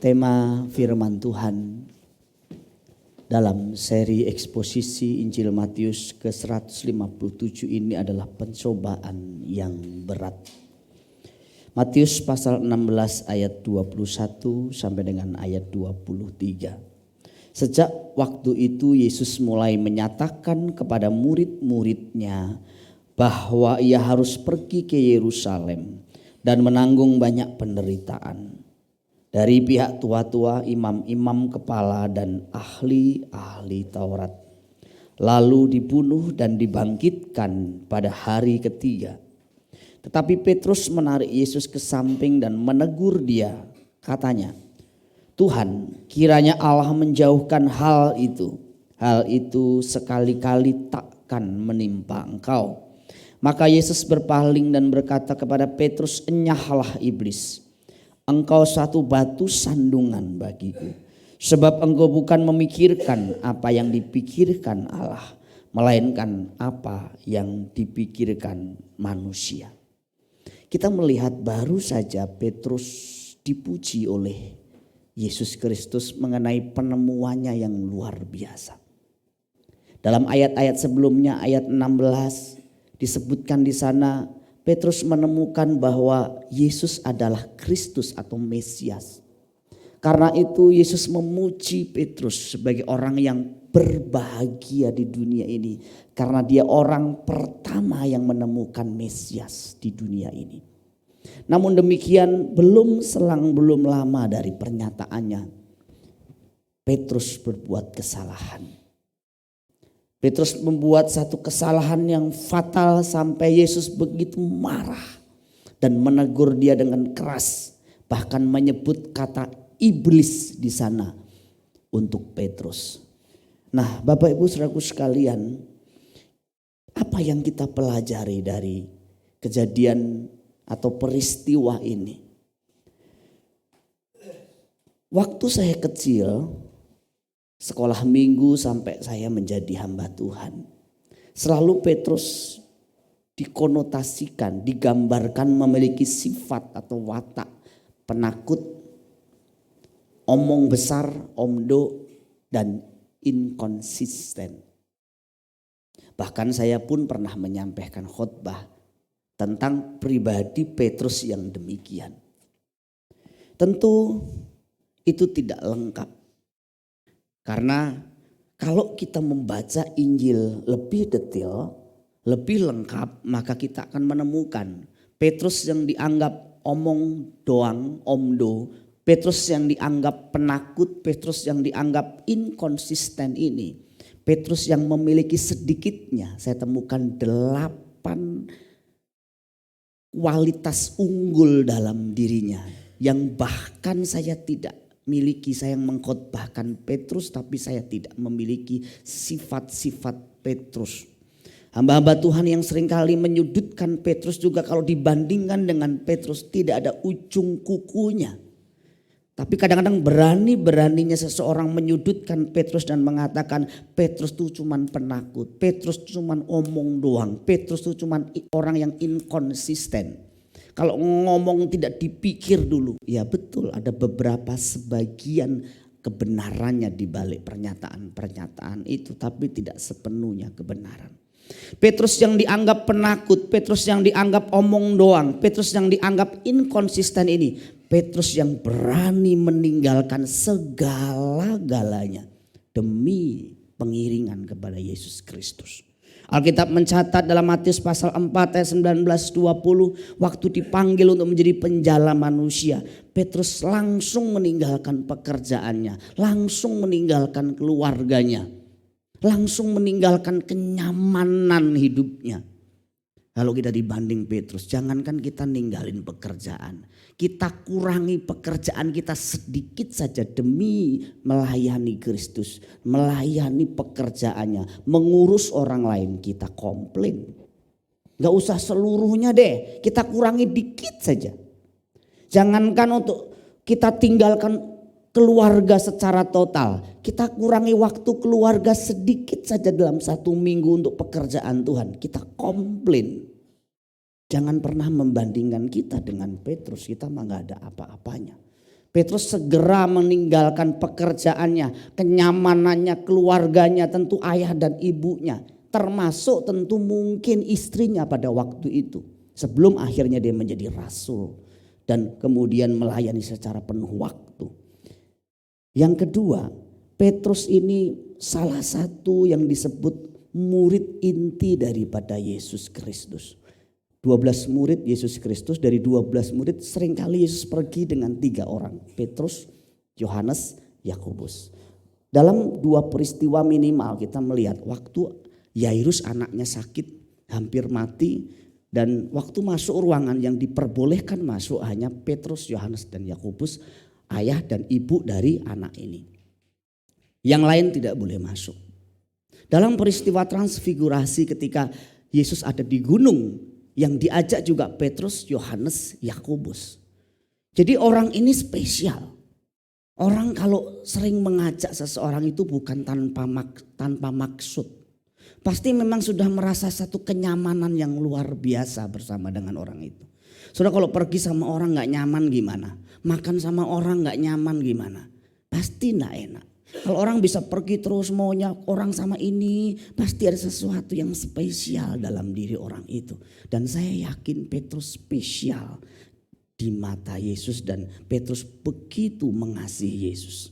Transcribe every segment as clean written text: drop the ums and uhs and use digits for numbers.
Tema firman Tuhan dalam seri eksposisi Injil Matius ke-157 ini adalah pencobaan yang berat. Matius pasal 16 ayat 21 sampai dengan ayat 23. Sejak waktu itu Yesus mulai menyatakan kepada murid-muridnya bahwa ia harus pergi ke Yerusalem dan menanggung banyak penderitaan dari pihak tua-tua, imam-imam kepala dan ahli-ahli Taurat, lalu dibunuh dan dibangkitkan pada hari ketiga. Tetapi Petrus menarik Yesus ke samping dan menegur dia. Katanya, "Tuhan, kiranya Allah menjauhkan hal itu. Hal itu sekali-kali takkan menimpa engkau." Maka Yesus berpaling dan berkata kepada Petrus, "Enyahlah iblis. Engkau satu batu sandungan bagiku, sebab engkau bukan memikirkan apa yang dipikirkan Allah, melainkan apa yang dipikirkan manusia." Kita melihat baru saja Petrus dipuji oleh Yesus Kristus mengenai penemuannya yang luar biasa. Dalam ayat-ayat sebelumnya, ayat 16 disebutkan di sana Petrus menemukan bahwa Yesus adalah Kristus atau Mesias. Karena itu Yesus memuji Petrus sebagai orang yang berbahagia di dunia ini. Karena dia orang pertama yang menemukan Mesias di dunia ini. Namun demikian belum lama dari pernyataannya, Petrus berbuat kesalahan. Petrus membuat satu kesalahan yang fatal sampai Yesus begitu marah dan menegur dia dengan keras, bahkan menyebut kata iblis di sana untuk Petrus. Nah, Bapak Ibu Saudaraku sekalian, apa yang kita pelajari dari kejadian atau peristiwa ini? Waktu saya kecil, sekolah minggu sampai saya menjadi hamba Tuhan, selalu Petrus dikonotasikan, digambarkan memiliki sifat atau watak penakut, omong besar, omdo, dan inkonsisten. Bahkan saya pun pernah menyampaikan khotbah tentang pribadi Petrus yang demikian. Tentu itu tidak lengkap. Karena kalau kita membaca Injil lebih detail, lebih lengkap, maka kita akan menemukan Petrus yang dianggap omong doang, omdo, Petrus yang dianggap penakut, Petrus yang dianggap inkonsisten ini, Petrus yang memiliki sedikitnya, saya temukan 8 kualitas unggul dalam dirinya yang bahkan saya tidak miliki. Saya yang mengkhotbahkan Petrus, tapi saya tidak memiliki sifat-sifat Petrus. Hamba-hamba Tuhan yang seringkali menyudutkan Petrus juga kalau dibandingkan dengan Petrus tidak ada ujung kukunya. Tapi kadang-kadang berani-beraninya seseorang menyudutkan Petrus dan mengatakan Petrus itu cuman penakut, Petrus cuman omong doang, Petrus itu cuman orang yang inkonsisten. Kalau ngomong tidak dipikir dulu, ya betul ada beberapa sebagian kebenarannya di balik pernyataan-pernyataan itu, tapi tidak sepenuhnya kebenaran. Petrus yang dianggap penakut, Petrus yang dianggap omong doang, Petrus yang dianggap inkonsisten ini, Petrus yang berani meninggalkan segala-galanya demi pengiringan kepada Yesus Kristus. Alkitab mencatat dalam Matius pasal 4 ayat 19-20, waktu dipanggil untuk menjadi penjala manusia, Petrus langsung meninggalkan pekerjaannya, langsung meninggalkan keluarganya, langsung meninggalkan kenyamanan hidupnya. Kalau kita dibanding Petrus, jangankan kita ninggalin pekerjaan, kita kurangi pekerjaan kita sedikit saja demi melayani Kristus, melayani pekerjaannya, mengurus orang lain, kita komplain. Gak usah seluruhnya deh, kita kurangi dikit saja. Jangankan untuk kita tinggalkan keluarga secara total, kita kurangi waktu keluarga sedikit saja dalam 1 minggu untuk pekerjaan Tuhan, kita komplain. Jangan pernah membandingkan kita dengan Petrus, kita mah gak ada apa-apanya. Petrus segera meninggalkan pekerjaannya, kenyamanannya, keluarganya, tentu ayah dan ibunya. Termasuk tentu mungkin istrinya pada waktu itu. Sebelum akhirnya dia menjadi rasul dan kemudian melayani secara penuh waktu. Yang kedua, Petrus ini salah satu yang disebut murid inti daripada Yesus Kristus. 12 murid Yesus Kristus, dari 12 murid seringkali Yesus pergi dengan 3 orang. Petrus, Yohanes, Yakobus. Dalam 2 peristiwa minimal kita melihat waktu Yairus anaknya sakit, hampir mati. Dan waktu masuk ruangan yang diperbolehkan masuk hanya Petrus, Yohanes dan Yakobus, ayah dan ibu dari anak ini. Yang lain tidak boleh masuk. Dalam peristiwa transfigurasi ketika Yesus ada di gunung, yang diajak juga Petrus, Yohanes, Yakobus. Jadi orang ini spesial. Orang kalau sering mengajak seseorang itu bukan tanpa maksud. Pasti memang sudah merasa satu kenyamanan yang luar biasa bersama dengan orang itu. Saudara, kalau pergi sama orang gak nyaman gimana? Makan sama orang gak nyaman gimana? Pasti gak enak. Kalau orang bisa pergi terus maunya orang sama ini, pasti ada sesuatu yang spesial dalam diri orang itu. Dan saya yakin Petrus spesial di mata Yesus dan Petrus begitu mengasihi Yesus.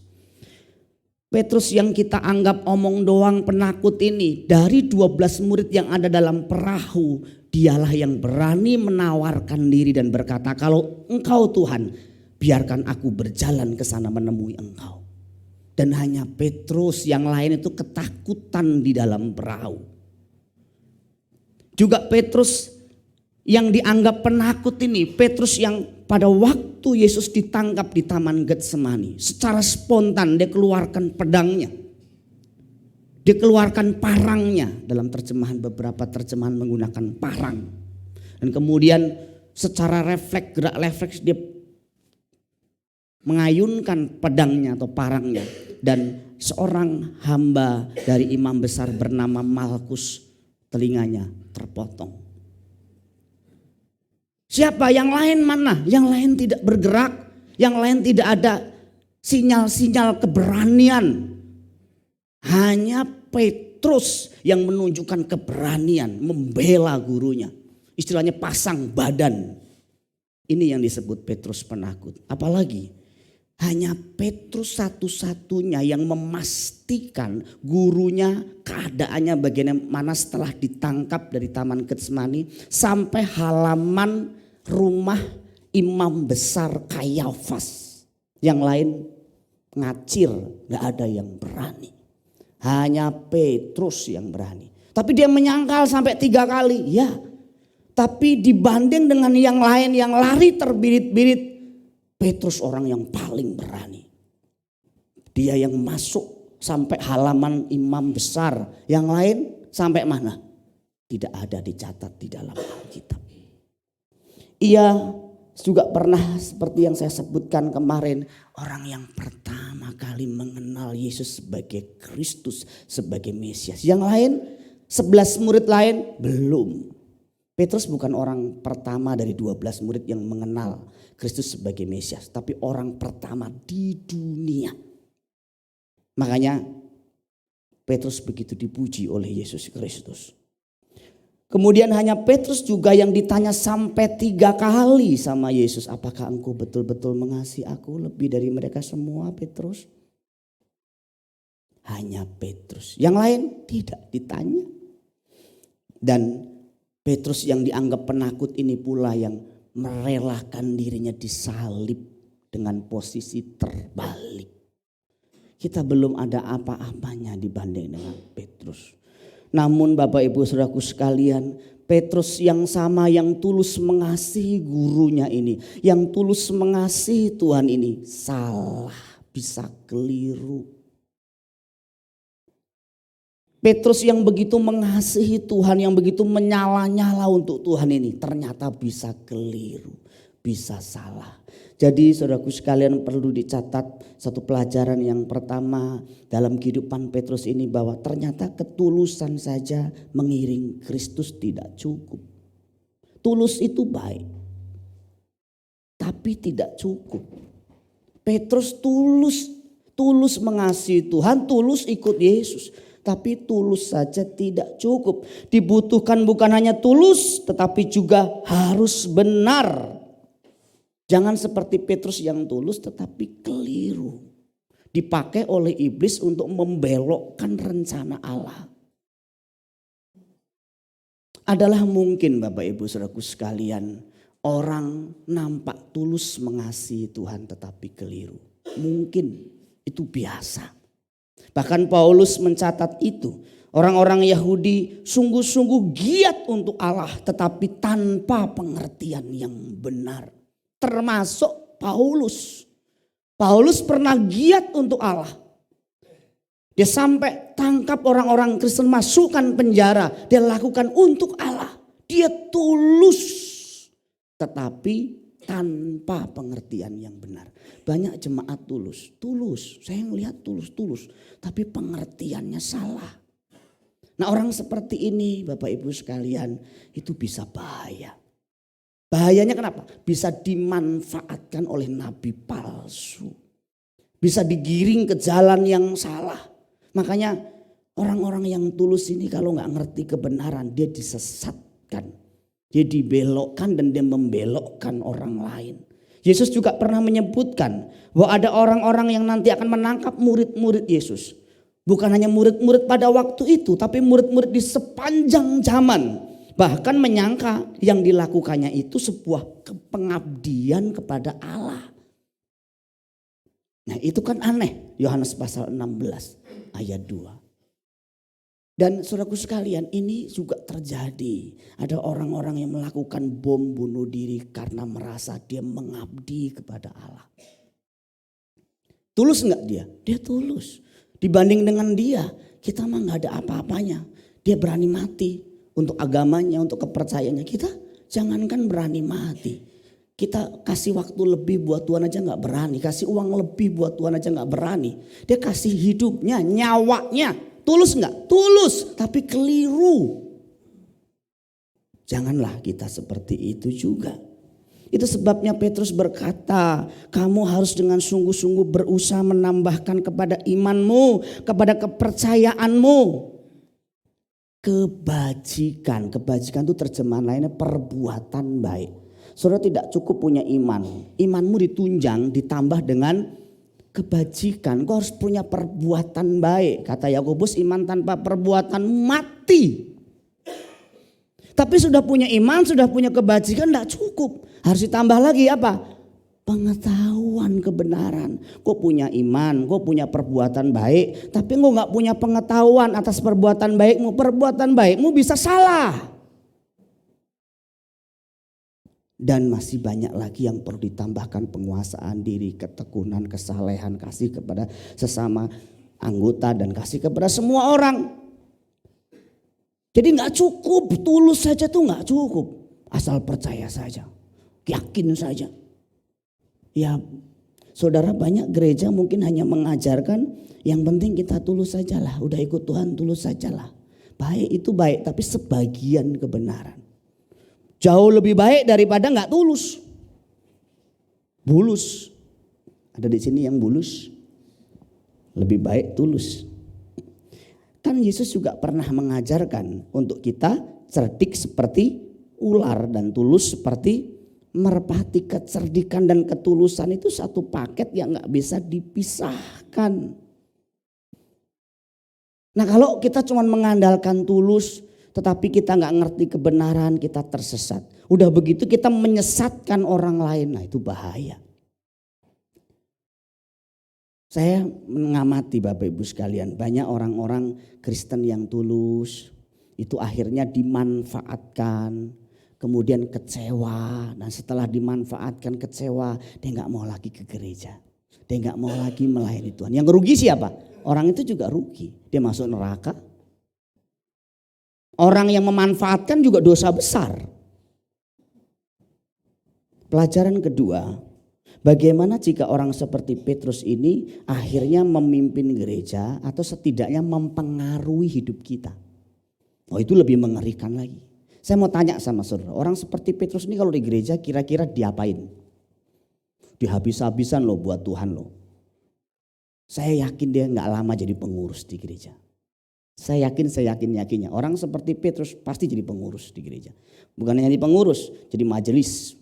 Petrus yang kita anggap omong doang penakut ini, dari 12 murid yang ada dalam perahu, dialah yang berani menawarkan diri dan berkata, kalau engkau Tuhan, biarkan aku berjalan ke sana menemui engkau. Dan hanya Petrus, yang lain itu ketakutan di dalam perahu. Juga Petrus yang dianggap penakut ini, Petrus yang pada waktu Yesus ditangkap di Taman Getsemani, secara spontan dia keluarkan pedangnya. Dia keluarkan parangnya, dalam terjemahan beberapa terjemahan menggunakan parang. Dan kemudian secara gerak refleks dia mengayunkan pedangnya atau parangnya. Dan seorang hamba dari imam besar bernama Malkus, telinganya terpotong. Siapa? Yang lain mana? Yang lain tidak bergerak. Yang lain tidak ada sinyal-sinyal keberanian. Hanya Petrus yang menunjukkan keberanian membela gurunya. Istilahnya pasang badan. Ini yang disebut Petrus penakut. Apalagi hanya Petrus satu-satunya yang memastikan gurunya keadaannya bagaimana setelah ditangkap dari Taman Getsemani sampai halaman rumah imam besar Kayafas. Yang lain ngacir, gak ada yang berani. Hanya Petrus yang berani. Tapi dia menyangkal sampai 3 kali. Ya, tapi dibanding dengan yang lain yang lari terbirit-birit, Petrus orang yang paling berani. Dia yang masuk sampai halaman imam besar. Yang lain sampai mana? Tidak ada dicatat di dalam Alkitab. Ia juga pernah seperti yang saya sebutkan kemarin, orang yang pertama kali mengenal Yesus sebagai Kristus, sebagai Mesias. Yang lain 11 murid lain belum. Petrus bukan orang pertama dari 12 murid yang mengenal Kristus sebagai Mesias, tapi orang pertama di dunia. Makanya Petrus begitu dipuji oleh Yesus Kristus. Kemudian hanya Petrus juga yang ditanya sampai 3 kali sama Yesus, apakah engkau betul-betul mengasihi aku lebih dari mereka semua, Petrus? Hanya Petrus. Yang lain tidak ditanya. Dan Petrus yang dianggap penakut ini pula yang merelakan dirinya disalib dengan posisi terbalik. Kita belum ada apa-apanya dibanding dengan Petrus. Namun Bapak Ibu Saudaraku sekalian, Petrus yang sama yang tulus mengasihi gurunya ini, yang tulus mengasihi Tuhan ini, salah, bisa keliru. Petrus yang begitu mengasihi Tuhan, yang begitu menyala-nyala untuk Tuhan ini, ternyata bisa keliru, bisa salah. Jadi saudaraku sekalian, perlu dicatat satu pelajaran yang pertama dalam kehidupan Petrus ini, bahwa ternyata ketulusan saja mengiring Kristus tidak cukup. Tulus itu baik, tapi tidak cukup. Petrus tulus mengasihi Tuhan, tulus ikut Yesus. Tapi tulus saja tidak cukup. Dibutuhkan bukan hanya tulus, tetapi juga harus benar. Jangan seperti Petrus yang tulus tetapi keliru. Dipakai oleh iblis untuk membelokkan rencana Allah. Adalah mungkin Bapak Ibu Saudaraku sekalian, orang nampak tulus mengasihi Tuhan tetapi keliru. Mungkin itu biasa. Bahkan Paulus mencatat itu. Orang-orang Yahudi sungguh-sungguh giat untuk Allah tetapi tanpa pengertian yang benar. Termasuk Paulus. Paulus pernah giat untuk Allah. Dia sampai tangkap orang-orang Kristen, masukkan penjara. Dia lakukan untuk Allah. Dia tulus. Tetapi tanpa pengertian yang benar. Banyak jemaat tulus. Saya melihat tulus. Tapi pengertiannya salah. Nah, orang seperti ini Bapak Ibu sekalian itu bisa bahaya. Bahayanya kenapa? Bisa dimanfaatkan oleh nabi palsu. Bisa digiring ke jalan yang salah. Makanya orang-orang yang tulus ini kalau gak ngerti kebenaran dia disesatkan. Dia dibelokkan dan dia membelokkan orang lain. Yesus juga pernah menyebutkan bahwa ada orang-orang yang nanti akan menangkap murid-murid Yesus. Bukan hanya murid-murid pada waktu itu, tapi murid-murid di sepanjang zaman. Bahkan menyangka yang dilakukannya itu sebuah pengabdian kepada Allah. Nah itu kan aneh. Yohanes pasal 16 ayat 2. Dan saudaraku sekalian, ini juga terjadi. Ada orang-orang yang melakukan bom bunuh diri karena merasa dia mengabdi kepada Allah. Tulus enggak dia? Dia tulus. Dibanding dengan dia, kita mah enggak ada apa-apanya. Dia berani mati untuk agamanya, untuk kepercayaannya. Kita jangankan berani mati. Kita kasih waktu lebih buat Tuhan aja gak berani. Kasih uang lebih buat Tuhan aja gak berani. Dia kasih hidupnya, nyawanya. Tulus gak? Tulus, tapi keliru. Janganlah kita seperti itu juga. Itu sebabnya Petrus berkata, kamu harus dengan sungguh-sungguh berusaha menambahkan kepada imanmu, kepada kepercayaanmu. Kebajikan itu terjemahan lainnya perbuatan baik. Saudara tidak cukup punya iman. Imanmu ditunjang ditambah dengan kebajikan. Kau harus punya perbuatan baik. Kata Yakobus, iman tanpa perbuatan mati. Tapi sudah punya iman, sudah punya kebajikan tidak cukup. Harus ditambah lagi apa? Pengetahuan kebenaran. Kau punya iman, kau punya perbuatan baik. Tapi kau gak punya pengetahuan atas perbuatan baikmu. Perbuatan baikmu bisa salah. Dan masih banyak lagi yang perlu ditambahkan, penguasaan diri, ketekunan, kesalehan, kasih kepada sesama anggota dan kasih kepada semua orang. Jadi gak cukup, tulus saja tuh gak cukup. Asal percaya saja, yakin saja. Ya saudara, banyak gereja mungkin hanya mengajarkan yang penting kita tulus sajalah. Udah ikut Tuhan tulus sajalah. Baik itu baik, tapi sebagian kebenaran. Jauh lebih baik daripada nggak tulus. Bulus. Ada di sini yang bulus. Lebih baik tulus. Kan Yesus juga pernah mengajarkan untuk kita cerdik seperti ular dan tulus seperti merpati. Kecerdikan dan ketulusan itu satu paket yang nggak bisa dipisahkan. Nah kalau kita cuma mengandalkan tulus, tetapi kita gak ngerti kebenaran, kita tersesat. Udah begitu kita menyesatkan orang lain, nah itu bahaya. Saya mengamati Bapak Ibu sekalian, banyak orang-orang Kristen yang tulus, itu akhirnya dimanfaatkan, kemudian kecewa. Dan setelah dimanfaatkan kecewa, dia gak mau lagi ke gereja. Dia gak mau lagi melayani Tuhan. Yang rugi siapa? Orang itu juga rugi, dia masuk neraka. Orang yang memanfaatkan juga dosa besar. Pelajaran kedua, bagaimana jika orang seperti Petrus ini akhirnya memimpin gereja atau setidaknya mempengaruhi hidup kita. Oh itu lebih mengerikan lagi. Saya mau tanya sama saudara, orang seperti Petrus ini kalau di gereja kira-kira diapain? dihabis-habisan loh buat Tuhan loh. Saya yakin dia nggak lama jadi pengurus di gereja. Saya yakinnya orang seperti Petrus pasti jadi pengurus di gereja. Bukan hanya jadi pengurus, jadi majelis,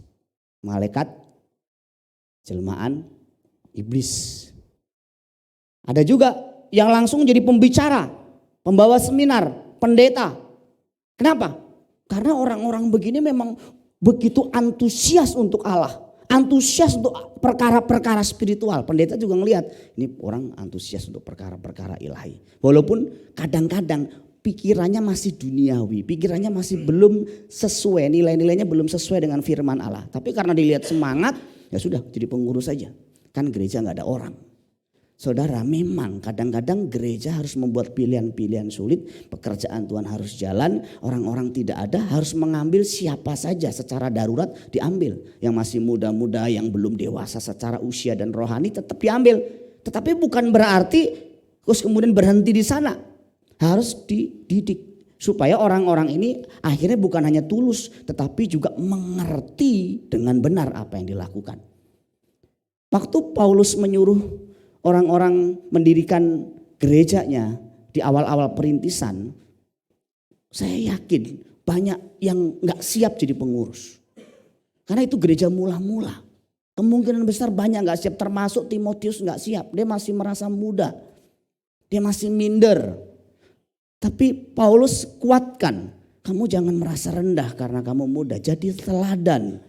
malaikat, jelmaan, iblis. Ada juga yang langsung jadi pembicara, pembawa seminar, pendeta. Kenapa? Karena orang-orang begini memang begitu antusias untuk Allah. Antusias untuk perkara-perkara spiritual. Pendeta juga ngelihat ini orang antusias untuk perkara-perkara ilahi. Walaupun kadang-kadang pikirannya masih duniawi. Pikirannya masih belum sesuai, nilai-nilainya belum sesuai dengan firman Allah. Tapi karena dilihat semangat, ya sudah jadi pengurus saja. Kan gereja gak ada orang. Saudara, memang kadang-kadang gereja harus membuat pilihan-pilihan sulit, pekerjaan Tuhan harus jalan, orang-orang tidak ada, harus mengambil siapa saja secara darurat diambil. Yang masih muda-muda, yang belum dewasa secara usia dan rohani tetap diambil. Tetapi bukan berarti terus kemudian berhenti di sana. Harus dididik supaya orang-orang ini akhirnya bukan hanya tulus tetapi juga mengerti dengan benar apa yang dilakukan. Waktu Paulus menyuruh orang-orang mendirikan gerejanya di awal-awal perintisan, saya yakin banyak yang gak siap jadi pengurus. Karena itu gereja mula-mula. Kemungkinan besar banyak gak siap, termasuk Timotius gak siap. Dia masih merasa muda, dia masih minder. Tapi Paulus kuatkan, kamu jangan merasa rendah karena kamu muda, jadi teladan.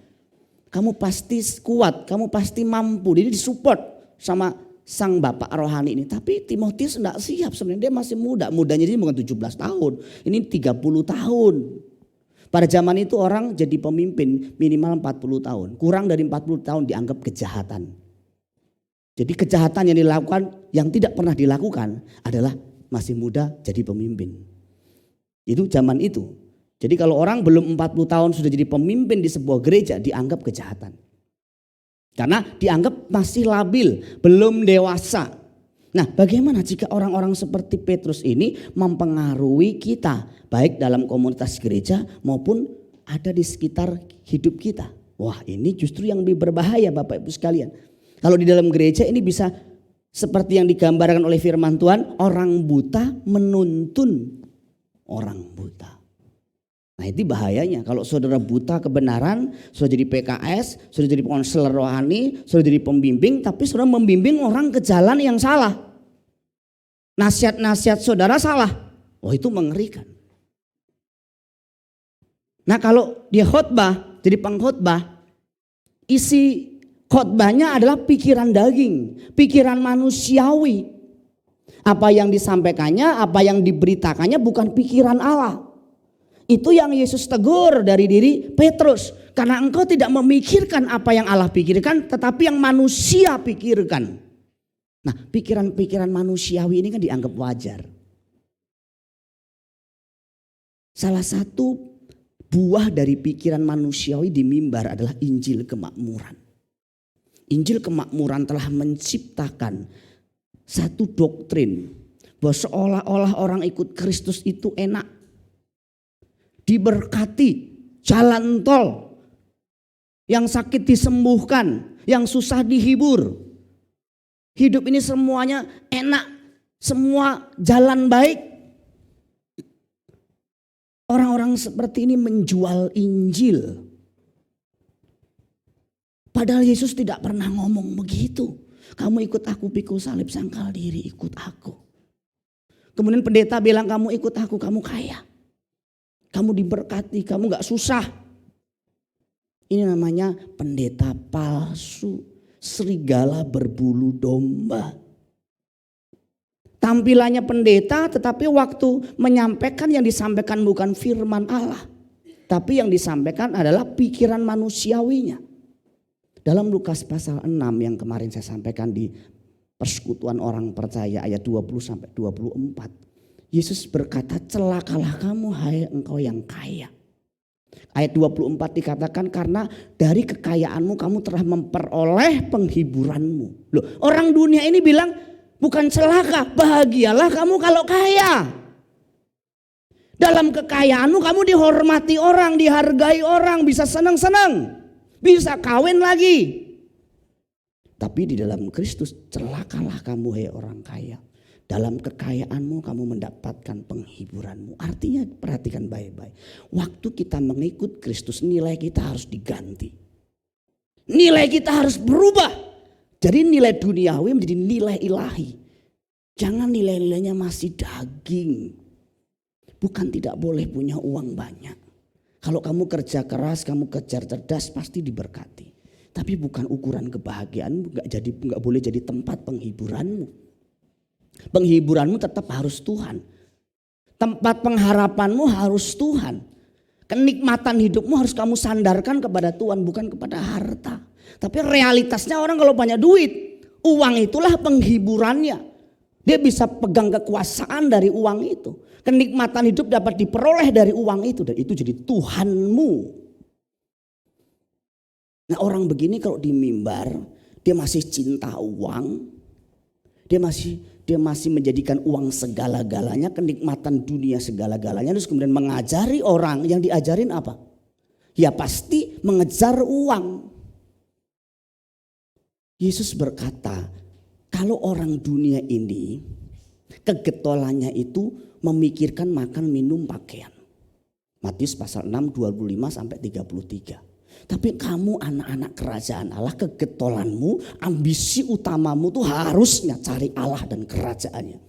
Kamu pasti kuat, kamu pasti mampu, jadi disupport sama sang bapak rohani ini. Tapi Timotius enggak siap sebenarnya, dia masih muda. Mudanya ini bukan 17 tahun, ini 30 tahun. Pada zaman itu orang jadi pemimpin minimal 40 tahun. Kurang dari 40 tahun dianggap kejahatan. Jadi kejahatan yang dilakukan, yang tidak pernah dilakukan adalah masih muda jadi pemimpin. Itu zaman itu. Jadi kalau orang belum 40 tahun sudah jadi pemimpin di sebuah gereja dianggap kejahatan. Karena dianggap masih labil, belum dewasa. Nah, bagaimana jika orang-orang seperti Petrus ini mempengaruhi kita, baik dalam komunitas gereja maupun ada di sekitar hidup kita? Wah, ini justru yang lebih berbahaya Bapak Ibu sekalian. Kalau di dalam gereja ini bisa seperti yang digambarkan oleh firman Tuhan, orang buta menuntun orang buta. Nah, itu bahayanya kalau saudara buta kebenaran, saudara jadi PKS, saudara jadi konselor rohani, saudara jadi pembimbing, tapi saudara membimbing orang ke jalan yang salah. Nasihat-nasihat saudara salah. Oh, itu mengerikan. Nah, kalau dia khotbah, jadi pengkhotbah, isi khotbahnya adalah pikiran daging, pikiran manusiawi. Apa yang disampaikannya, apa yang diberitakannya bukan pikiran Allah. Itu yang Yesus tegur dari diri Petrus. Karena engkau tidak memikirkan apa yang Allah pikirkan, tetapi yang manusia pikirkan. Nah, pikiran-pikiran manusiawi ini kan dianggap wajar. Salah satu buah dari pikiran manusiawi di mimbar adalah Injil kemakmuran. Injil kemakmuran telah menciptakan satu doktrin bahwa seolah-olah orang ikut Kristus itu enak. Diberkati, jalan tol, yang sakit disembuhkan, yang susah dihibur. Hidup ini semuanya enak, semua jalan baik. Orang-orang seperti ini menjual Injil. Padahal Yesus tidak pernah ngomong begitu. Kamu ikut aku, pikul salib, sangkal diri, ikut aku. Kemudian pendeta bilang kamu ikut aku, kamu kaya. Kamu diberkati, kamu gak susah. Ini namanya pendeta palsu. Serigala berbulu domba. Tampilannya pendeta tetapi waktu menyampaikan yang disampaikan bukan firman Allah. Tapi yang disampaikan adalah pikiran manusiawinya. Dalam Lukas pasal 6 yang kemarin saya sampaikan di persekutuan orang percaya ayat 20-24. Yesus berkata, celakalah kamu hai engkau yang kaya. Ayat 24 dikatakan karena dari kekayaanmu kamu telah memperoleh penghiburanmu. Loh, orang dunia ini bilang bukan celaka, bahagialah kamu kalau kaya. Dalam kekayaanmu kamu dihormati orang, dihargai orang, bisa senang-senang, bisa kawin lagi. Tapi di dalam Kristus celakalah kamu hai orang kaya. Dalam kekayaanmu kamu mendapatkan penghiburanmu. Artinya perhatikan baik-baik. Waktu kita mengikut Kristus nilai kita harus diganti. Nilai kita harus berubah. Jadi nilai duniawi menjadi nilai ilahi. Jangan nilai-nilainya masih daging. Bukan tidak boleh punya uang banyak. Kalau kamu kerja keras, kamu kerja cerdas pasti diberkati. Tapi bukan ukuran kebahagiaanmu, nggak boleh jadi tempat penghiburanmu. Penghiburanmu tetap harus Tuhan. Tempat pengharapanmu harus Tuhan. Kenikmatan hidupmu harus kamu sandarkan kepada Tuhan, bukan kepada harta. Tapi realitasnya orang kalau banyak duit, uang itulah penghiburannya. Dia bisa pegang kekuasaan dari uang itu. Kenikmatan hidup dapat diperoleh dari uang itu, dan itu jadi Tuhanmu. Nah, orang begini kalau di mimbar, dia masih cinta uang, dia masih menjadikan uang segala-galanya, kenikmatan dunia segala-galanya, terus kemudian mengajari orang. Yang diajarin apa? Ya pasti mengejar uang. Yesus berkata, kalau orang dunia ini kegetolannya itu memikirkan makan, minum, pakaian. Matius pasal 6, 25 sampai 33. Tapi kamu anak-anak kerajaan Allah, kegetolanmu, ambisi utamamu tuh harusnya cari Allah dan kerajaannya.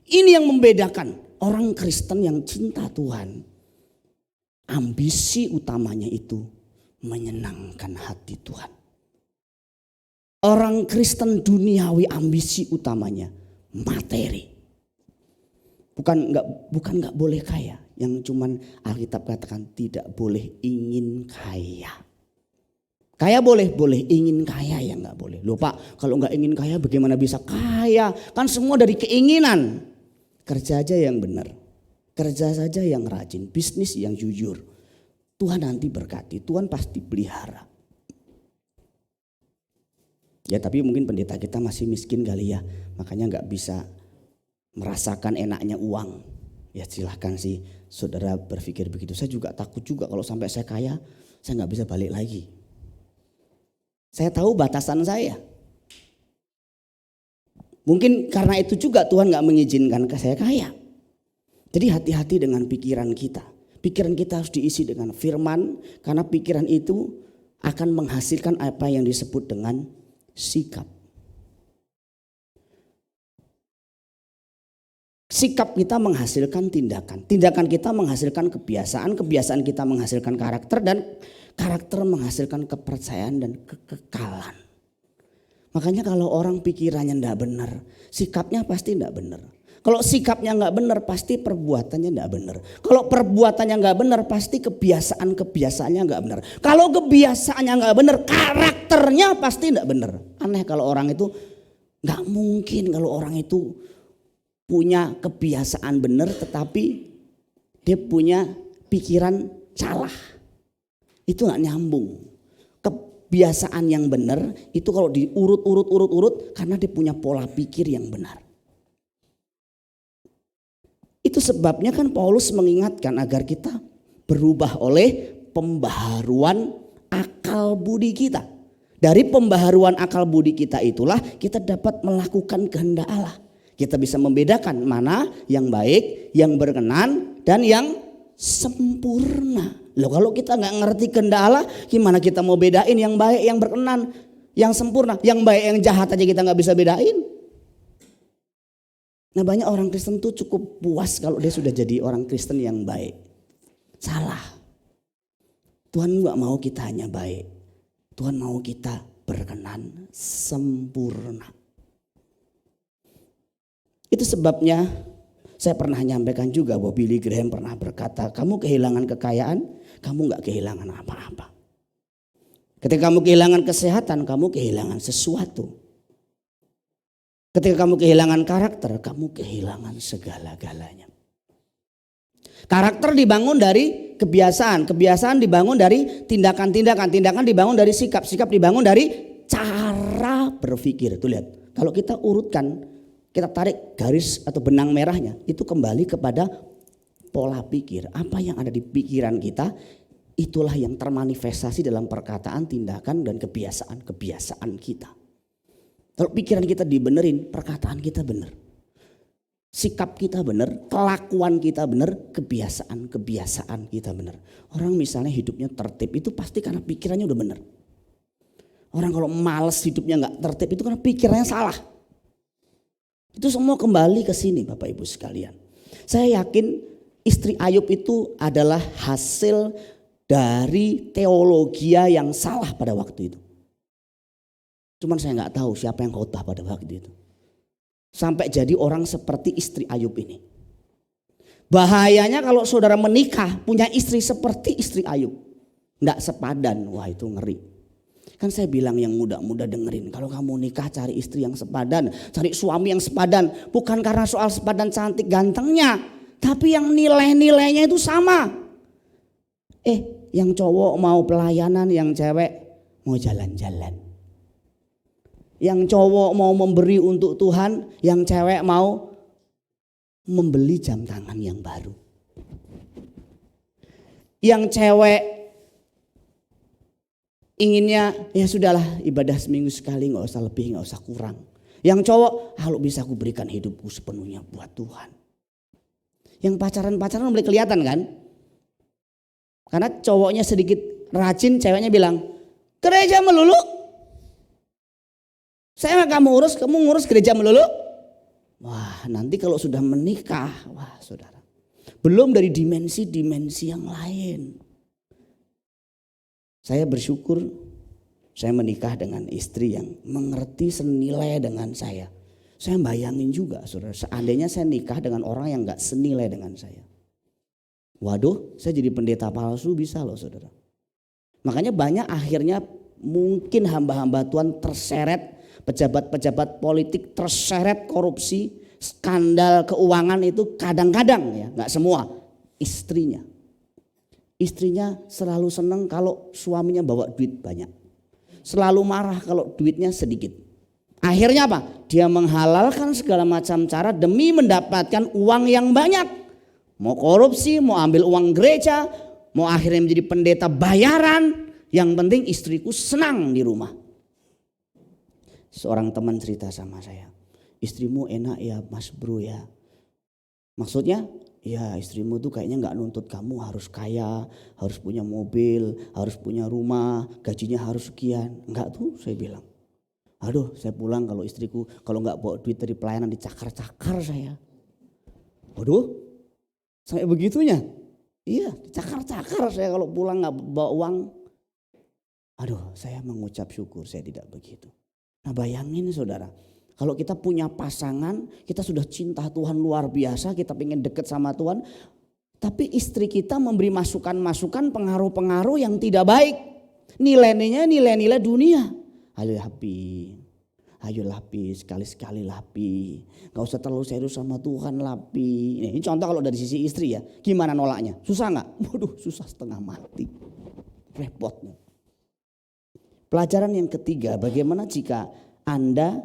Ini yang membedakan orang Kristen yang cinta Tuhan. Ambisi utamanya itu menyenangkan hati Tuhan. Orang Kristen duniawi ambisi utamanya materi. Bukan nggak boleh kaya. Yang cuman Alkitab katakan tidak boleh ingin kaya. Kaya boleh, ingin kaya ya nggak boleh. Loh Pak, kalau nggak ingin kaya bagaimana bisa kaya? Kan semua dari keinginan. Kerja aja yang benar. Kerja saja yang rajin, bisnis yang jujur. Tuhan nanti berkati, Tuhan pasti pelihara. Ya tapi mungkin pendeta kita masih miskin kali ya. Makanya nggak bisa merasakan enaknya uang. Ya silahkan sih saudara berpikir begitu. Saya juga takut juga kalau sampai saya kaya, saya nggak bisa balik lagi. Saya tahu batasan saya. Mungkin karena itu juga Tuhan nggak mengizinkan saya kaya. Jadi hati-hati dengan pikiran kita. Pikiran kita harus diisi dengan firman, karena pikiran itu akan menghasilkan apa yang disebut dengan sikap. Sikap kita menghasilkan tindakan. Tindakan kita menghasilkan kebiasaan. Kebiasaan kita menghasilkan karakter. Dan karakter menghasilkan kepercayaan dan kekekalan. Makanya kalau orang pikirannya tidak benar, sikapnya pasti tidak benar. Kalau sikapnya nggak benar, pasti perbuatannya nggak benar. Kalau perbuatannya nggak benar, pasti kebiasaan-kebiasaannya nggak benar. Kalau kebiasaannya nggak benar, karakternya pasti nggak benar. Aneh kalau orang itu, nggak mungkin kalau orang itu punya kebiasaan benar tetapi dia punya pikiran salah. Itu gak nyambung. Kebiasaan yang benar itu kalau diurut karena dia punya pola pikir yang benar. Itu sebabnya kan Paulus mengingatkan agar kita berubah oleh pembaharuan akal budi kita. Dari pembaharuan akal budi kita itulah kita dapat melakukan kehendak Allah. Kita bisa membedakan mana yang baik, yang berkenan, dan yang sempurna. Loh kalau kita nggak ngerti kehendak Allah, gimana kita mau bedain yang baik, yang berkenan, yang sempurna, yang baik, yang jahat aja kita nggak bisa bedain. Nah banyak orang Kristen tuh cukup puas kalau dia sudah jadi orang Kristen yang baik. Salah. Tuhan nggak mau kita hanya baik. Tuhan mau kita berkenan, sempurna. Itu sebabnya saya pernah nyampaikan juga bahwa Billy Graham pernah berkata, kamu kehilangan kekayaan, kamu gak kehilangan apa-apa. Ketika kamu kehilangan kesehatan, kamu kehilangan sesuatu. Ketika kamu kehilangan karakter, kamu kehilangan segala-galanya. Karakter dibangun dari kebiasaan, kebiasaan dibangun dari tindakan-tindakan, tindakan dibangun dari sikap, sikap dibangun dari cara berpikir. Tuh lihat, kalau kita urutkan, kita tarik garis atau benang merahnya, itu kembali kepada pola pikir. Apa yang ada di pikiran kita, itulah yang termanifestasi dalam perkataan, tindakan, dan kebiasaan-kebiasaan kita. Kalau pikiran kita dibenerin, perkataan kita bener. Sikap kita bener, kelakuan kita bener, kebiasaan kita bener. Orang misalnya hidupnya tertib itu pasti karena pikirannya udah bener. Orang kalau males hidupnya gak tertib itu karena pikirannya salah. Itu semua kembali ke sini Bapak Ibu sekalian. Saya yakin istri Ayub itu adalah hasil dari teologi yang salah pada waktu itu. Cuman saya gak tahu siapa yang khotbah pada waktu itu. Sampai jadi orang seperti istri Ayub ini. Bahayanya kalau saudara menikah punya istri seperti istri Ayub. Gak sepadan, wah itu ngeri. Kan saya bilang yang muda-muda dengerin, kalau kamu nikah cari istri yang sepadan, cari suami yang sepadan. Bukan karena soal sepadan cantik gantengnya, tapi yang nilai-nilainya itu sama. Yang cowok mau pelayanan, yang cewek mau jalan-jalan. Yang cowok mau memberi untuk Tuhan, yang cewek mau membeli jam tangan yang baru. Yang cewek inginnya ya sudahlah ibadah seminggu sekali, gak usah lebih, gak usah kurang. Yang cowok, kalau bisa aku berikan hidupku sepenuhnya buat Tuhan. Yang pacaran mulai kelihatan kan? Karena cowoknya sedikit rajin, ceweknya bilang, gereja melulu. Saya gak kamu urus, kamu ngurus gereja melulu. Wah nanti kalau sudah menikah, wah saudara. Belum dari dimensi-dimensi yang lain. Saya bersyukur saya menikah dengan istri yang mengerti senilai dengan saya. Saya bayangin juga saudara, seandainya saya nikah dengan orang yang gak senilai dengan saya. Waduh, saya jadi pendeta palsu bisa loh saudara. Makanya banyak akhirnya mungkin hamba-hamba Tuhan terseret, pejabat-pejabat politik terseret korupsi, skandal keuangan itu kadang-kadang ya, gak semua, istrinya. Istrinya selalu senang kalau suaminya bawa duit banyak. Selalu marah kalau duitnya sedikit. Akhirnya apa? Dia menghalalkan segala macam cara demi mendapatkan uang yang banyak. Mau korupsi, mau ambil uang gereja, mau akhirnya menjadi pendeta bayaran. Yang penting istriku senang di rumah. Seorang teman cerita sama saya. Istrimu enak ya mas bro ya. Maksudnya? Ya istrimu tuh kayaknya gak nuntut kamu harus kaya, harus punya mobil, harus punya rumah, gajinya harus sekian. Enggak tuh saya bilang. Aduh saya pulang kalau istriku kalau gak bawa duit dari pelayanan dicakar-cakar saya. Waduh sampai begitunya. Iya dicakar-cakar saya kalau pulang gak bawa uang. Aduh saya mengucap syukur saya tidak begitu. Nah bayangin saudara. Kalau kita punya pasangan, kita sudah cinta Tuhan luar biasa, kita pengen deket sama Tuhan. Tapi istri kita memberi masukan-masukan, pengaruh-pengaruh yang tidak baik. Nilai-nilainya nilai-nilai dunia. Ayo lapi, sekali-sekali lapi. Gak usah terlalu serius sama Tuhan lapi. Ini contoh kalau dari sisi istri ya, gimana nolaknya? Susah gak? Waduh susah setengah mati. Repotnya. Pelajaran yang ketiga, bagaimana jika Anda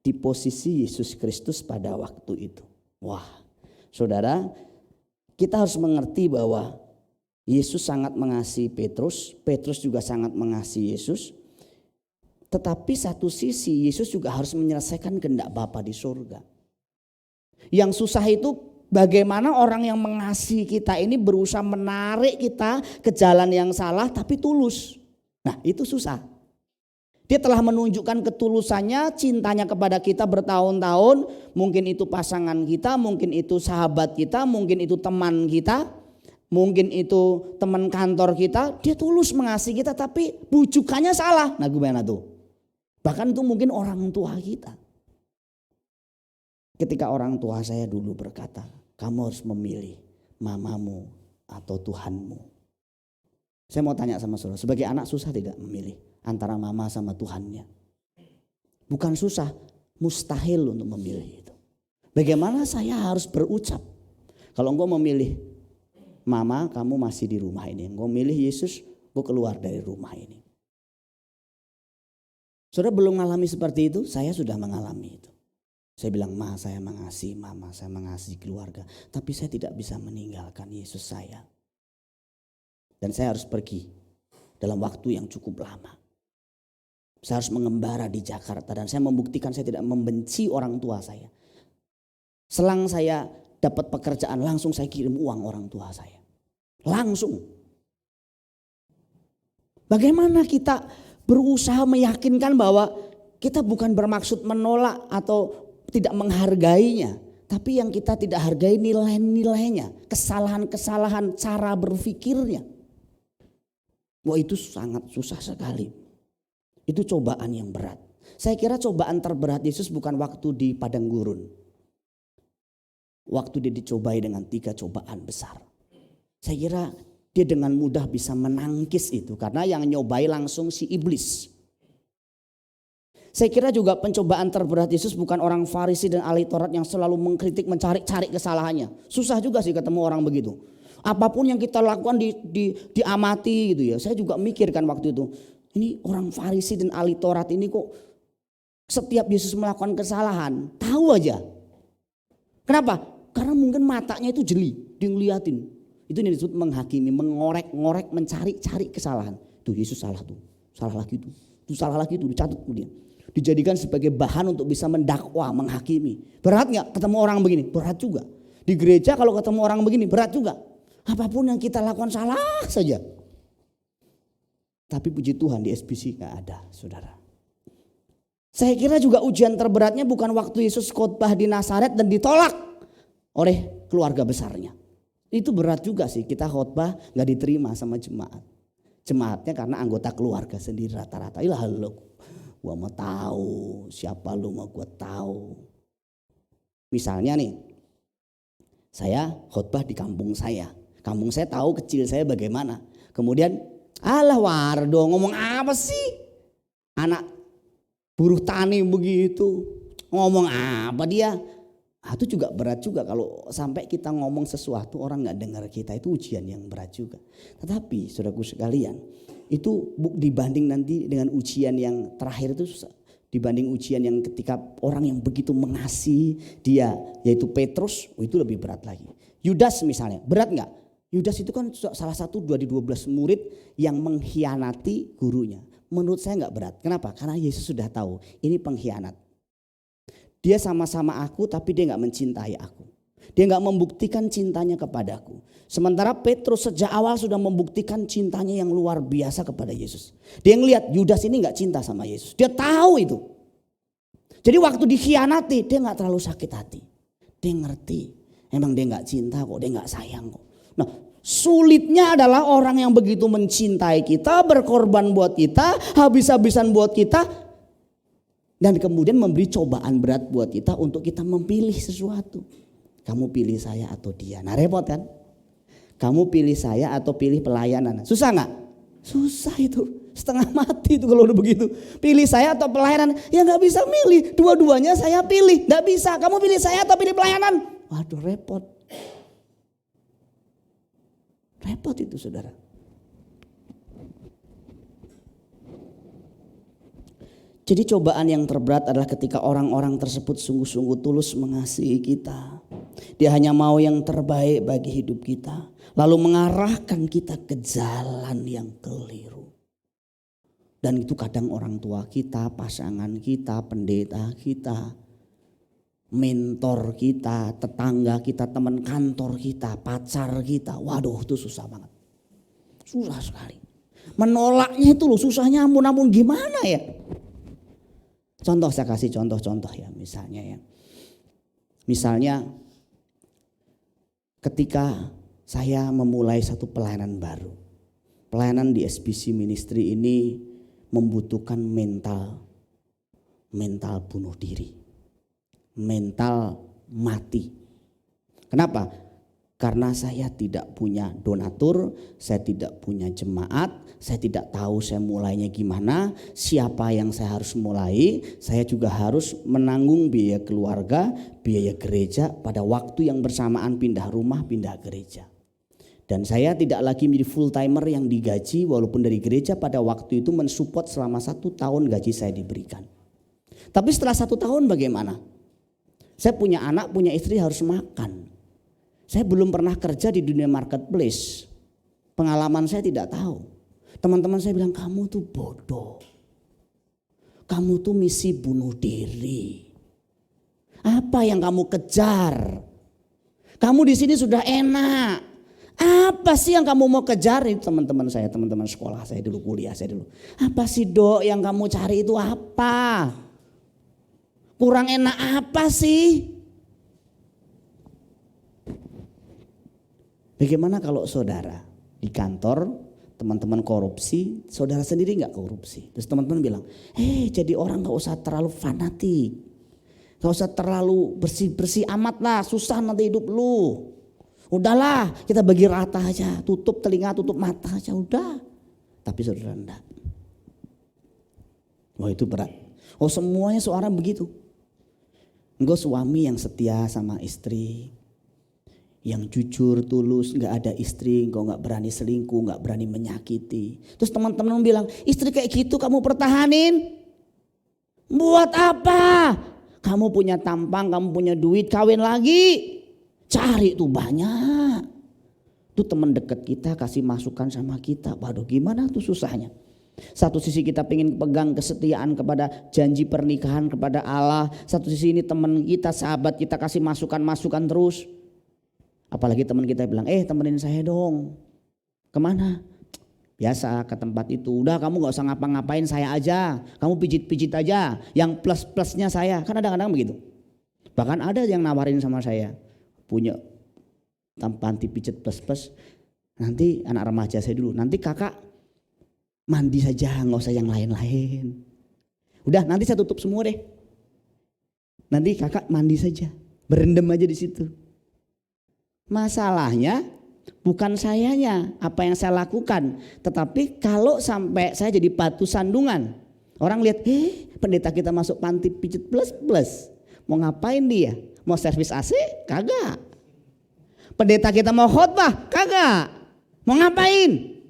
di posisi Yesus Kristus pada waktu itu. Wah, saudara, kita harus mengerti bahwa Yesus sangat mengasihi Petrus, Petrus juga sangat mengasihi Yesus. Tetapi satu sisi Yesus juga harus menyelesaikan kehendak Bapa di surga. Yang susah itu bagaimana orang yang mengasihi kita ini berusaha menarik kita ke jalan yang salah tapi tulus. Nah, itu susah. Dia telah menunjukkan ketulusannya, cintanya kepada kita bertahun-tahun. Mungkin itu pasangan kita, mungkin itu sahabat kita, mungkin itu teman kita, mungkin itu teman kantor kita. Dia tulus mengasihi kita tapi bujukannya salah. Nah gimana tuh? Bahkan itu mungkin orang tua kita. Ketika orang tua saya dulu berkata, kamu harus memilih mamamu atau Tuhanmu. Saya mau tanya sama saudara, sebagai anak susah tidak memilih antara mama sama Tuhannya? Bukan susah, mustahil untuk memilih itu. Bagaimana saya harus berucap? Kalau engkau memilih mama, kamu masih di rumah ini. Engkau memilih Yesus, engkau keluar dari rumah ini. Saudara belum mengalami seperti itu, saya sudah mengalami itu. Saya bilang, ma saya mengasihi mama, saya mengasihi keluarga. Tapi saya tidak bisa meninggalkan Yesus saya. Dan saya harus pergi dalam waktu yang cukup lama. Saya harus mengembara di Jakarta dan saya membuktikan saya tidak membenci orang tua saya. Selang saya dapat pekerjaan langsung saya kirim uang orang tua saya. Langsung. Bagaimana kita berusaha meyakinkan bahwa kita bukan bermaksud menolak atau tidak menghargainya. Tapi yang kita tidak hargai nilai-nilainya. Kesalahan-kesalahan cara berpikirnya. Wah, itu sangat susah sekali. Itu cobaan yang berat. Saya kira cobaan terberat Yesus bukan waktu di padang gurun. Waktu dia dicobai dengan 3 cobaan besar. Saya kira dia dengan mudah bisa menangkis itu. Karena yang nyobai langsung si iblis. Saya kira juga pencobaan terberat Yesus bukan orang Farisi dan ahli Taurat yang selalu mengkritik, mencari-cari kesalahannya. Susah juga sih ketemu orang begitu. Apapun yang kita lakukan diamati gitu ya. Saya juga mikir kan waktu itu. Ini orang Farisi dan ahli Taurat ini kok setiap Yesus melakukan kesalahan tahu aja. Kenapa? Karena mungkin matanya itu jeli, dia ngeliatin. Itu yang disebut menghakimi, mengorek-ngorek, mencari-cari kesalahan. Tuh Yesus salah tuh, salah lagi tuh, salah lagi tuh, dicatat kemudian. Dijadikan sebagai bahan untuk bisa mendakwa, menghakimi. Berat gak ketemu orang begini? Berat juga. Di gereja kalau ketemu orang begini berat juga. Apapun yang kita lakukan salah saja. Tapi puji Tuhan di SBC gak ada, saudara. Saya kira juga ujian terberatnya bukan waktu Yesus khotbah di Nazaret dan ditolak oleh keluarga besarnya. Itu berat juga sih, kita khotbah gak diterima sama jemaat. Jemaatnya karena anggota keluarga sendiri rata-rata. Ilah lo, gua mau tahu siapa lu, mau gua tahu. Misalnya nih, saya khotbah di kampung saya. Kampung saya tahu kecil saya bagaimana. Kemudian alah Wardo ngomong apa sih? Anak buruh tani begitu. Ngomong apa dia? Itu juga berat juga kalau sampai kita ngomong sesuatu orang gak dengar kita. Itu ujian yang berat juga. Tetapi saudaraku sekalian, itu dibanding nanti dengan ujian yang terakhir itu susah. Dibanding ujian yang ketika orang yang begitu mengasihi dia yaitu Petrus, itu lebih berat lagi. Yudas misalnya, berat gak? Yudas itu kan salah satu dari 12 murid yang mengkhianati gurunya. Menurut saya gak berat. Kenapa? Karena Yesus sudah tahu ini pengkhianat. Dia sama-sama aku tapi dia gak mencintai aku. Dia gak membuktikan cintanya kepadaku. Sementara Petrus sejak awal sudah membuktikan cintanya yang luar biasa kepada Yesus. Dia ngelihat Yudas ini gak cinta sama Yesus. Dia tahu itu. Jadi waktu dikhianati dia gak terlalu sakit hati. Dia ngerti. Emang dia gak cinta kok, dia gak sayang kok. Nah, sulitnya adalah orang yang begitu mencintai kita, berkorban buat kita, habis-habisan buat kita, dan kemudian memberi cobaan berat buat kita untuk kita memilih sesuatu. Kamu pilih saya atau dia? Nah repot kan? Kamu pilih saya atau pilih pelayanan? Susah gak? Susah itu, setengah mati itu kalau udah begitu. Pilih saya atau pelayanan? Ya gak bisa milih, dua-duanya saya pilih. Gak bisa, kamu pilih saya atau pilih pelayanan? Waduh repot. Repot itu saudara. Jadi cobaan yang terberat adalah ketika orang-orang tersebut sungguh-sungguh tulus mengasihi kita. Dia hanya mau yang terbaik bagi hidup kita. Lalu mengarahkan kita ke jalan yang keliru. Dan itu kadang orang tua kita, pasangan kita, pendeta kita, mentor kita, tetangga kita, teman kantor kita, pacar kita. Waduh itu susah banget. Susah sekali. Menolaknya itu loh susahnya ampun gimana ya. Contoh saya kasih contoh-contoh ya misalnya ya. Misalnya ketika saya memulai satu pelayanan baru. Pelayanan di SBC Ministry ini membutuhkan mental bunuh diri. Mental mati. Kenapa? Karena saya tidak punya donatur, saya tidak punya jemaat, saya tidak tahu saya mulainya gimana, siapa yang saya harus mulai, saya juga harus menanggung biaya keluarga, biaya gereja pada waktu yang bersamaan pindah rumah, pindah gereja. Dan saya tidak lagi menjadi full timer yang digaji walaupun dari gereja pada waktu itu mensupport selama 1 tahun gaji saya diberikan. Tapi setelah 1 tahun bagaimana? Saya punya anak, punya istri harus makan. Saya belum pernah kerja di dunia marketplace. Pengalaman saya tidak tahu. Teman-teman saya bilang kamu tuh bodoh. Kamu tuh misi bunuh diri. Apa yang kamu kejar? Kamu di sini sudah enak. Apa sih yang kamu mau kejar? Itu teman-teman saya, teman-teman sekolah saya dulu, kuliah saya dulu. Apa sih Dok yang kamu cari itu apa? Kurang enak apa sih? Bagaimana kalau saudara di kantor teman-teman korupsi, saudara sendiri nggak korupsi? Terus teman-teman bilang, jadi orang nggak usah terlalu fanatik, nggak usah terlalu bersih-bersih amat lah, susah nanti hidup lu. Udahlah kita bagi rata aja, tutup telinga, tutup mata aja udah. Tapi saudara enggak. Wah itu berat. Oh semuanya seorang begitu. Engkau suami yang setia sama istri, yang jujur, tulus, gak ada istri, engkau gak berani selingkuh, gak berani menyakiti. Terus teman-teman bilang, istri kayak gitu kamu pertahanin? Buat apa? Kamu punya tampang, kamu punya duit, kawin lagi. Cari tuh banyak. Tuh teman dekat kita kasih masukan sama kita. Waduh gimana tuh susahnya. Satu sisi kita pengen pegang kesetiaan kepada janji pernikahan kepada Allah. Satu sisi ini teman kita, sahabat kita kasih masukan-masukan terus. Apalagi teman kita bilang, temenin saya dong. Kemana? Biasa ke tempat itu. Udah kamu gak usah ngapa-ngapain, saya aja. Kamu pijit-pijit aja. Yang plus-plusnya saya. Kan kadang-kadang begitu. Bahkan ada yang nawarin sama saya. Punya panti pijat plus-plus. Nanti anak remaja saya dulu. Nanti kakak mandi saja, gak usah yang lain-lain. Udah nanti saya tutup semua deh. Nanti kakak mandi saja. Berendam aja di situ. Masalahnya bukan sayanya apa yang saya lakukan, tetapi kalau sampai saya jadi batu sandungan, orang lihat, pendeta kita masuk panti pijat plus, mau ngapain dia? Mau servis AC? Kagak. Pendeta kita mau khotbah? Kagak. Mau ngapain?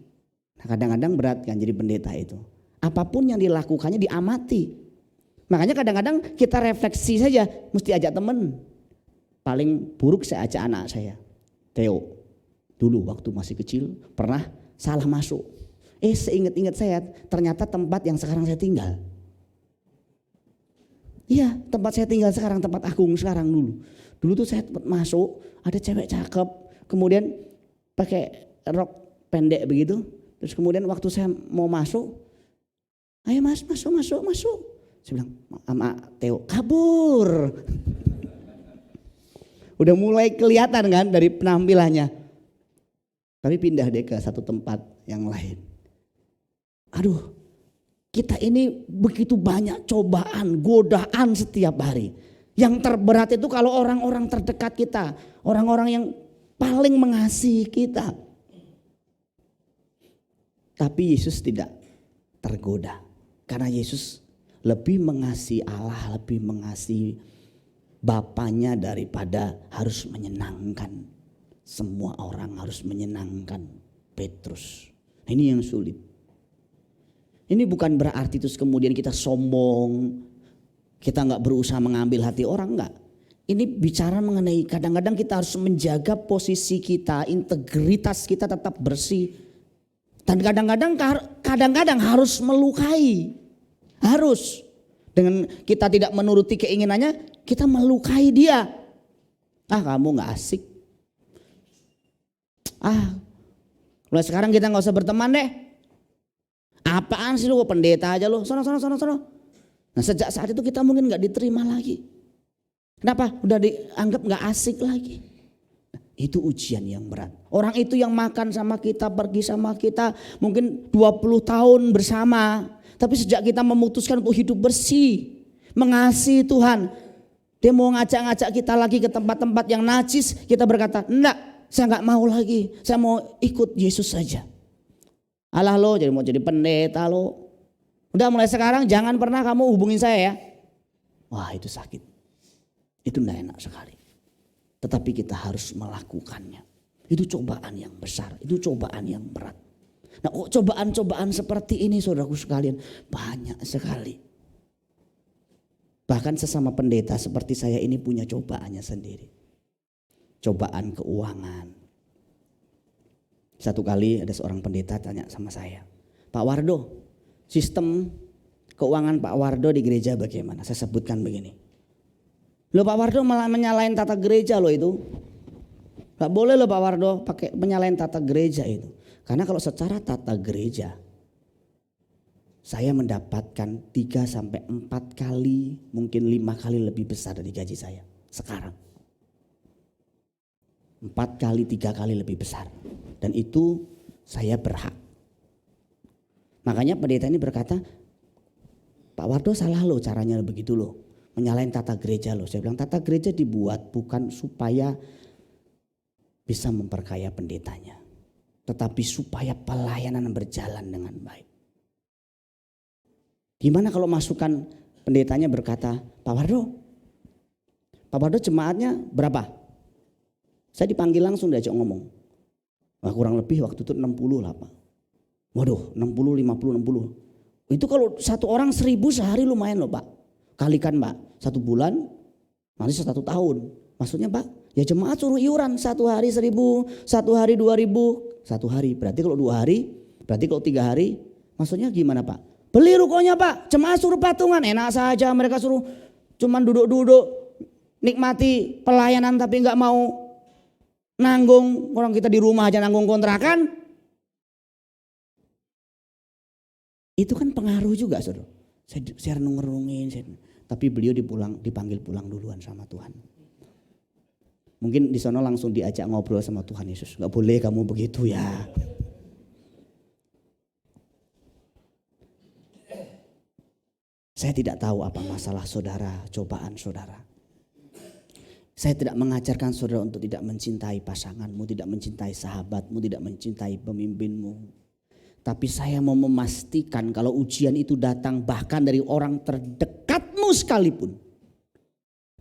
Nah, kadang-kadang berat kan jadi pendeta itu. Apapun yang dilakukannya diamati. Makanya kadang-kadang kita refleksi saja, mesti ajak temen. Paling buruk saya ajak anak saya. Theo, dulu waktu masih kecil pernah salah masuk. Seingat-ingat saya ternyata tempat yang sekarang saya tinggal. Iya tempat saya tinggal sekarang, tempat Agung sekarang dulu. Dulu tuh saya masuk ada cewek cakep. Kemudian pakai rok pendek begitu. Terus kemudian waktu saya mau masuk. Ayo mas masuk. Saya bilang sama Theo kabur. Udah mulai kelihatan kan dari penampilannya. Tapi pindah deh ke satu tempat yang lain. Aduh, kita ini begitu banyak cobaan, godaan setiap hari. Yang terberat itu kalau orang-orang terdekat kita. Orang-orang yang paling mengasihi kita. Tapi Yesus tidak tergoda. Karena Yesus lebih mengasihi Allah, lebih mengasihi Bapaknya daripada harus menyenangkan semua orang, harus menyenangkan Petrus. Ini yang sulit. Ini bukan berarti terus kemudian kita sombong, kita gak berusaha mengambil hati orang, enggak. Ini bicara mengenai kadang-kadang kita harus menjaga posisi kita, integritas kita tetap bersih. Dan kadang-kadang harus melukai, harus. Dengan kita tidak menuruti keinginannya, kita melukai dia. Kamu gak asik. Mulai sekarang kita gak usah berteman deh. Apaan sih lu pendeta aja lu. Sono. Nah sejak saat itu kita mungkin gak diterima lagi. Kenapa? Udah dianggap gak asik lagi. Itu ujian yang berat. Orang itu yang makan sama kita, pergi sama kita mungkin 20 tahun bersama. Tapi sejak kita memutuskan untuk hidup bersih, mengasihi Tuhan, dia mau ngajak-ngajak kita lagi ke tempat-tempat yang najis, kita berkata, enggak, saya enggak mau lagi, saya mau ikut Yesus saja. Alah lo mau jadi pendeta lo. Udah mulai sekarang jangan pernah kamu hubungin saya ya. Wah itu sakit, itu enggak enak sekali. Tetapi kita harus melakukannya. Itu cobaan yang besar, itu cobaan yang berat. Nah cobaan-cobaan seperti ini saudaraku sekalian banyak sekali. Bahkan sesama pendeta seperti saya ini punya cobaannya sendiri. Cobaan keuangan. Satu kali ada seorang pendeta tanya sama saya, Pak Wardo, sistem keuangan Pak Wardo di gereja bagaimana? Saya sebutkan begini. Loh Pak Wardo malah menyalahin tata gereja loh itu. Gak boleh loh Pak Wardo pakai menyalahin tata gereja itu. Karena kalau secara tata gereja saya mendapatkan 3 sampai 4 kali, mungkin 5 kali lebih besar dari gaji saya sekarang. 4 kali, 3 kali lebih besar. Dan itu saya berhak. Makanya pendeta ini berkata, Pak Wardo salah loh caranya begitu loh. Menyalahin tata gereja loh. Saya bilang tata gereja dibuat bukan supaya bisa memperkaya pendetanya. Tetapi supaya pelayanan berjalan dengan baik. Gimana kalau masukan pendetanya berkata, Pak Wardo jemaatnya berapa? Saya dipanggil langsung diajak ngomong. Wah, kurang lebih waktu itu 60 lah Pak. Waduh 60, 50, 60. Itu kalau satu orang 1.000 sehari lumayan loh Pak. Kalikan Pak, 1 bulan nanti 1 tahun. Maksudnya Pak, ya jemaat suruh iuran 1 hari 1.000, 1 hari 2.000. 1 hari, berarti kalau 2 hari, berarti kalau 3 hari. Maksudnya gimana Pak? Beli rukonya Pak, jemaat suruh patungan. Enak saja mereka suruh cuman duduk-duduk nikmati pelayanan tapi gak mau nanggung. Orang kita di rumah aja nanggung kontrakan. Itu kan pengaruh juga saudara. Saya renung-renungin. Tapi beliau dipanggil pulang duluan sama Tuhan. Mungkin di sana langsung diajak ngobrol sama Tuhan Yesus. Gak boleh kamu begitu ya. Saya tidak tahu apa masalah saudara, cobaan saudara. Saya tidak mengajarkan saudara untuk tidak mencintai pasanganmu, tidak mencintai sahabatmu, tidak mencintai pemimpinmu. Tapi saya mau memastikan kalau ujian itu datang bahkan dari orang terdekatmu sekalipun.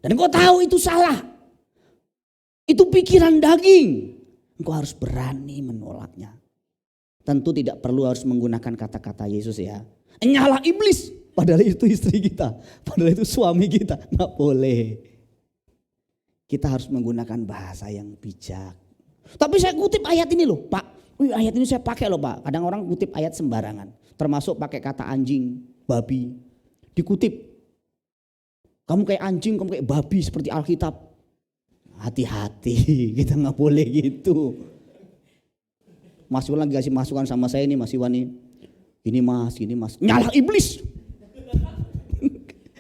Dan engkau tahu itu salah. Itu pikiran daging. Engkau harus berani menolaknya. Tentu tidak perlu harus menggunakan kata-kata Yesus ya. Nyala iblis. Padahal itu istri kita. Padahal itu suami kita. Nggak boleh. Kita harus menggunakan bahasa yang bijak. Tapi saya kutip ayat ini loh Pak. Ayat ini saya pakai loh Pak. Kadang orang kutip ayat sembarangan. Termasuk pakai kata anjing, babi. Dikutip. Kamu kayak anjing, kamu kayak babi seperti Alkitab. Hati-hati, kita nggak boleh gitu. Mas Iwan lagi kasih masukan sama saya nih Mas Iwan nih. Gini mas, nyala iblis.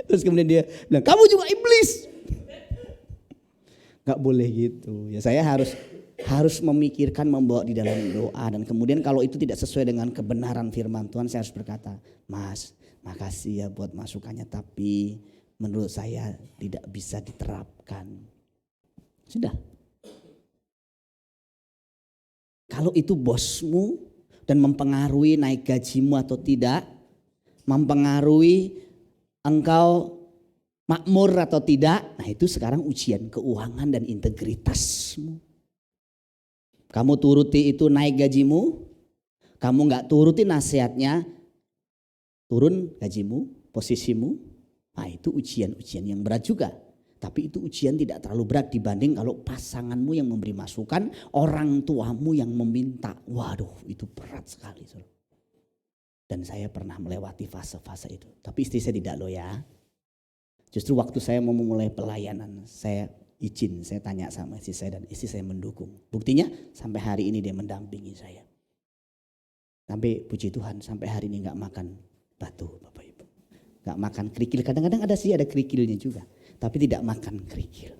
Terus kemudian dia bilang, kamu juga iblis. Gak boleh gitu. Ya saya harus memikirkan, membawa di dalam doa. Dan kemudian kalau itu tidak sesuai dengan kebenaran firman Tuhan, saya harus berkata, Mas makasih ya buat masukannya. Tapi menurut saya tidak bisa diterapkan. Sudah. Kalau itu bosmu dan mempengaruhi naik gajimu atau tidak, mempengaruhi engkau makmur atau tidak, nah itu sekarang ujian keuangan dan integritasmu. Kamu turuti itu naik gajimu, kamu gak turuti nasihatnya, turun gajimu, posisimu, nah itu ujian-ujian yang berat juga. Tapi itu ujian tidak terlalu berat dibanding kalau pasanganmu yang memberi masukan, orang tuamu yang meminta. Waduh itu berat sekali. Dan saya pernah melewati fase-fase itu. Tapi istri saya tidak loh ya. Justru waktu saya mau memulai pelayanan, saya izin, saya tanya sama istri saya dan istri saya mendukung. Buktinya sampai hari ini dia mendampingi saya. Sampai puji Tuhan sampai hari ini gak makan batu Bapak Ibu. Gak makan kerikil, kadang-kadang ada kerikilnya juga. Tapi tidak makan kerikil.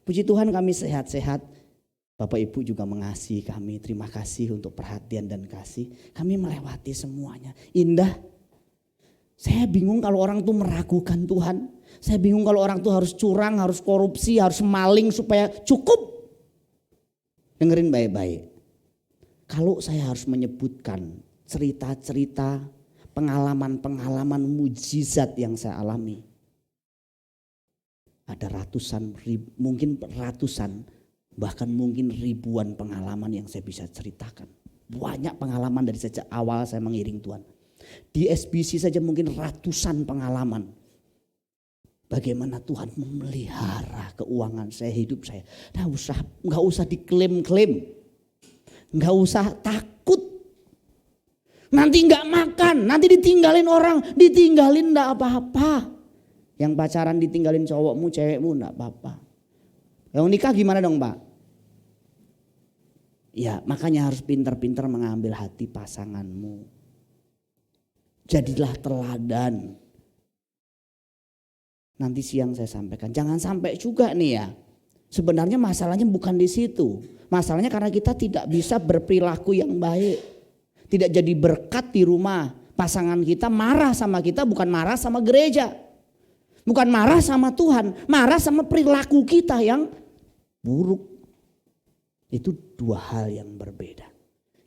Puji Tuhan kami sehat-sehat. Bapak Ibu juga mengasihi kami. Terima kasih untuk perhatian dan kasih. Kami melewati semuanya. Indah. Saya bingung kalau orang tuh meragukan Tuhan. Saya bingung kalau orang tuh harus curang, harus korupsi, harus maling supaya cukup. Dengerin baik-baik. Kalau saya harus menyebutkan cerita-cerita, pengalaman-pengalaman mujizat yang saya alami. Ada mungkin ratusan, bahkan mungkin ribuan pengalaman yang saya bisa ceritakan. Banyak pengalaman dari sejak awal saya mengiring Tuhan. Di SBC saja mungkin ratusan pengalaman. Bagaimana Tuhan memelihara keuangan saya, hidup saya. Nggak usah diklaim-klaim. Nggak usah takut. Nanti nggak makan, nanti ditinggalin orang, ditinggalin nggak apa-apa. Yang pacaran ditinggalin cowokmu, cewekmu nggak apa-apa. Yang nikah gimana dong Pak? Ya makanya harus pintar-pintar mengambil hati pasanganmu. Jadilah teladan. Nanti siang saya sampaikan. Jangan sampai juga nih ya. Sebenarnya masalahnya bukan di situ. Masalahnya karena kita tidak bisa berperilaku yang baik. Tidak jadi berkat di rumah. Pasangan kita marah sama kita, bukan marah sama gereja. Bukan marah sama Tuhan, marah sama perilaku kita yang buruk. Itu dua hal yang berbeda.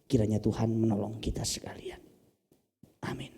Kiranya Tuhan menolong kita sekalian. Amin.